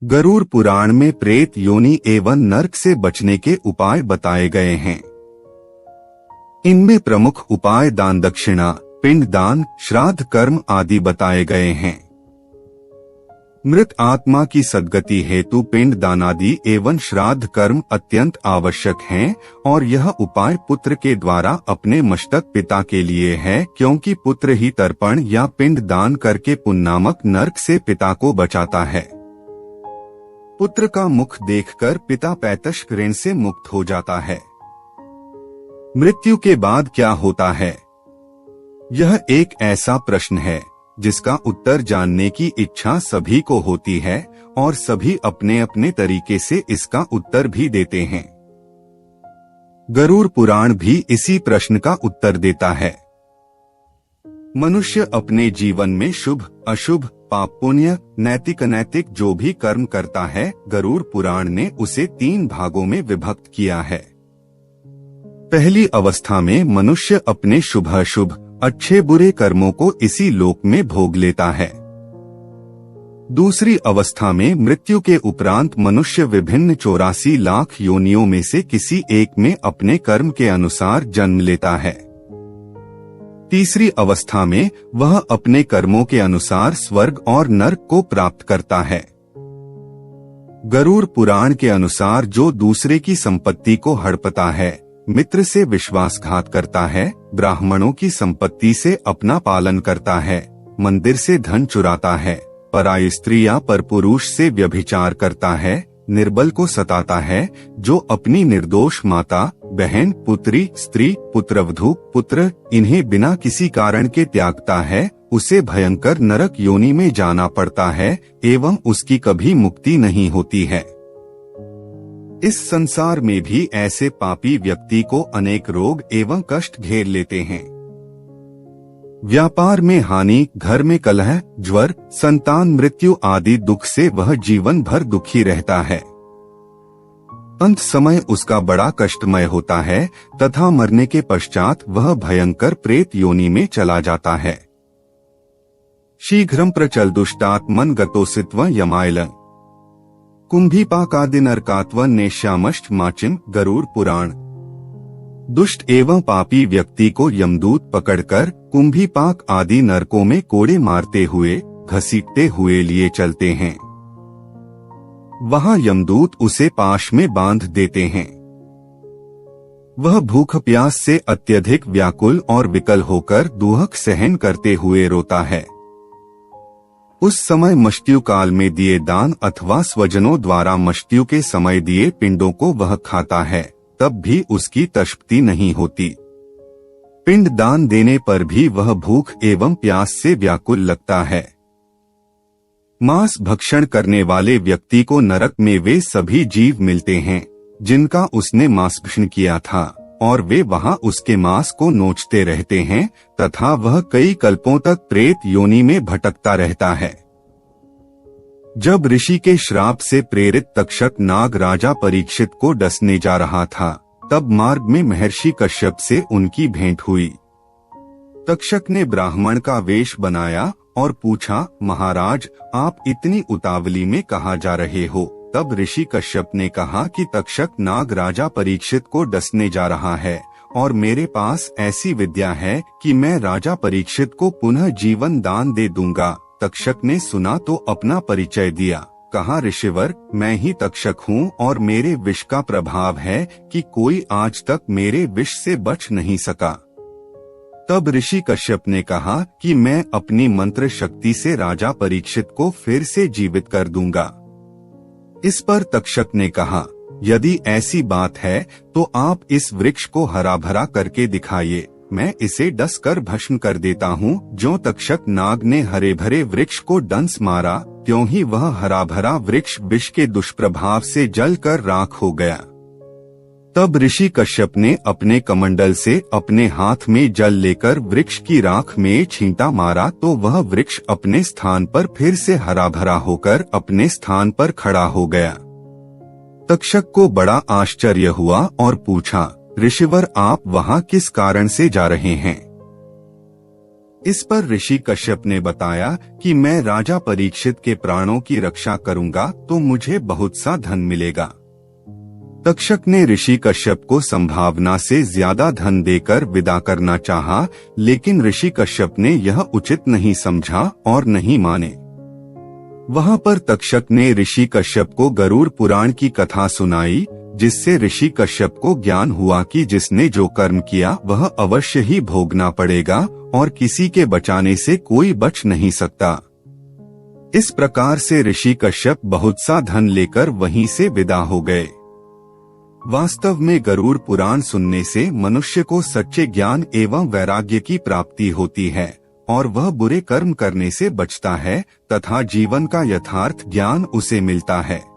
गरुड़ पुराण में प्रेत योनि एवं नरक से बचने के उपाय बताए गए हैं। इनमें प्रमुख उपाय दान दक्षिणा, पिंड दान, श्राद्ध कर्म आदि बताए गए हैं। मृत आत्मा की सद्गति हेतु पिंड दानादि एवं श्राद्ध कर्म अत्यंत आवश्यक हैं और यह उपाय पुत्र के द्वारा अपने मस्तक पिता के लिए है, क्योंकि पुत्र ही तर्पण या पिंड दान करके पुण्यनामक नरक से पिता को बचाता है। पुत्र का मुख देखकर पिता पैतृक ऋण से मुक्त हो जाता है। मृत्यु के बाद क्या होता है? यह एक ऐसा प्रश्न है जिसका उत्तर जानने की इच्छा सभी को होती है और सभी अपने अपने तरीके से इसका उत्तर भी देते हैं। गरुड़ पुराण भी इसी प्रश्न का उत्तर देता है। मनुष्य अपने जीवन में शुभ अशुभ, पाप पुण्य, नैतिक अनैतिक जो भी कर्म करता है, गरुड़ पुराण ने उसे 3 भागों में विभक्त किया है। पहली अवस्था में मनुष्य अपने शुभ अशुभ, अच्छे बुरे कर्मों को इसी लोक में भोग लेता है। दूसरी अवस्था में मृत्यु के उपरांत मनुष्य विभिन्न 84 लाख योनियों में से किसी एक में अपने कर्म के अनुसार जन्म लेता है। तीसरी अवस्था में वह अपने कर्मों के अनुसार स्वर्ग और नरक को प्राप्त करता है। गरुड़ पुराण के अनुसार जो दूसरे की संपत्ति को हड़पता है, मित्र से विश्वासघात करता है, ब्राह्मणों की संपत्ति से अपना पालन करता है, मंदिर से धन चुराता है, पराई स्त्री या परपुरुष से व्यभिचार करता है, निर्बल को सताता है, जो अपनी निर्दोष माता, बहन, पुत्री, स्त्री, पुत्रवधू, पुत्र इन्हें बिना किसी कारण के त्यागता है, उसे भयंकर नरक योनि में जाना पड़ता है एवं उसकी कभी मुक्ति नहीं होती है। इस संसार में भी ऐसे पापी व्यक्ति को अनेक रोग एवं कष्ट घेर लेते हैं। व्यापार में हानि, घर में कलह, ज्वर, संतान मृत्यु आदि दुख से वह जीवन भर दुखी रहता है। अंत समय उसका बड़ा कष्टमय होता है तथा मरने के पश्चात वह भयंकर प्रेत योनि में चला जाता है। शीघ्रं प्रचलदुष्टात्मन गतोसित्व यमायल कुंभीपाकादि नरकात्व नेश्यामष्ट माचिम। गरुड़ पुराण। दुष्ट एवं पापी व्यक्ति को यमदूत पकड़कर कुंभीपाक आदि नरकों में कोड़े मारते हुए, घसीटते हुए लिए चलते हैं। वहां यमदूत उसे पाश में बांध देते हैं। वह भूख प्यास से अत्यधिक व्याकुल और विकल होकर दुहक सहन करते हुए रोता है। उस समय मृत्यु काल में दिए दान अथवा स्वजनों द्वारा मृत्यु के समय दिए पिंडों को वह खाता है, तब भी उसकी तृप्ति नहीं होती। पिंड दान देने पर भी वह भूख एवं प्यास से व्याकुल लगता है। मांस भक्षण करने वाले व्यक्ति को नरक में वे सभी जीव मिलते हैं जिनका उसने मांस भक्षण किया था, और वे वहां उसके मांस को नोचते रहते हैं तथा वह कई कल्पों तक प्रेत योनि में भटकता रहता है। जब ऋषि के श्राप से प्रेरित तक्षक नाग राजा परीक्षित को डसने जा रहा था, तब मार्ग में महर्षि कश्यप से उनकी भेंट हुई। तक्षक ने ब्राह्मण का वेश बनाया और पूछा, महाराज आप इतनी उतावली में कहाँ जा रहे हो? तब ऋषि कश्यप ने कहा कि तक्षक नाग राजा परीक्षित को डसने जा रहा है और मेरे पास ऐसी विद्या है कि मैं राजा परीक्षित को पुनः जीवन दान दे दूंगा। तक्षक ने सुना तो अपना परिचय दिया। कहा, ऋषिवर मैं ही तक्षक हूँ और मेरे विष का प्रभाव है कि कोई आज तक मेरे विष से बच नहीं सका। तब ऋषि कश्यप ने कहा कि मैं अपनी मंत्र शक्ति से राजा परीक्षित को फिर से जीवित कर दूंगा। इस पर तक्षक ने कहा, यदि ऐसी बात है तो आप इस वृक्ष को हरा भरा करके दिखाइए, मैं इसे डस कर भस्म कर देता हूँ। जो तक्षक नाग ने हरे भरे वृक्ष को डंस मारा, त्यों ही वह हरा भरा वृक्ष विष के दुष्प्रभाव से जल कर राख हो गया। तब ऋषि कश्यप ने अपने कमंडल से अपने हाथ में जल लेकर वृक्ष की राख में छींटा मारा तो वह वृक्ष अपने स्थान पर फिर से हरा भरा होकर अपने स्थान पर खड़ा हो गया। तक्षक को बड़ा आश्चर्य हुआ और पूछा, ऋषिवर आप वहां किस कारण से जा रहे हैं? इस पर ऋषि कश्यप ने बताया कि मैं राजा परीक्षित के प्राणों की रक्षा करूंगा तो मुझे बहुत सा धन मिलेगा। तक्षक ने ऋषि कश्यप को संभावना से ज्यादा धन देकर विदा करना चाहा, लेकिन ऋषि कश्यप ने यह उचित नहीं समझा और नहीं माने। वहां पर तक्षक ने ऋषि कश्यप को गरुड़ पुराण की कथा सुनाई, जिससे ऋषि कश्यप को ज्ञान हुआ कि जिसने जो कर्म किया वह अवश्य ही भोगना पड़ेगा और किसी के बचाने से कोई बच नहीं सकता। इस प्रकार से ऋषि कश्यप बहुत सा धन लेकर वहीं से विदा हो गए। वास्तव में गरुड़ पुराण सुनने से मनुष्य को सच्चे ज्ञान एवं वैराग्य की प्राप्ति होती है और वह बुरे कर्म करने से बचता है तथा जीवन का यथार्थ ज्ञान उसे मिलता है।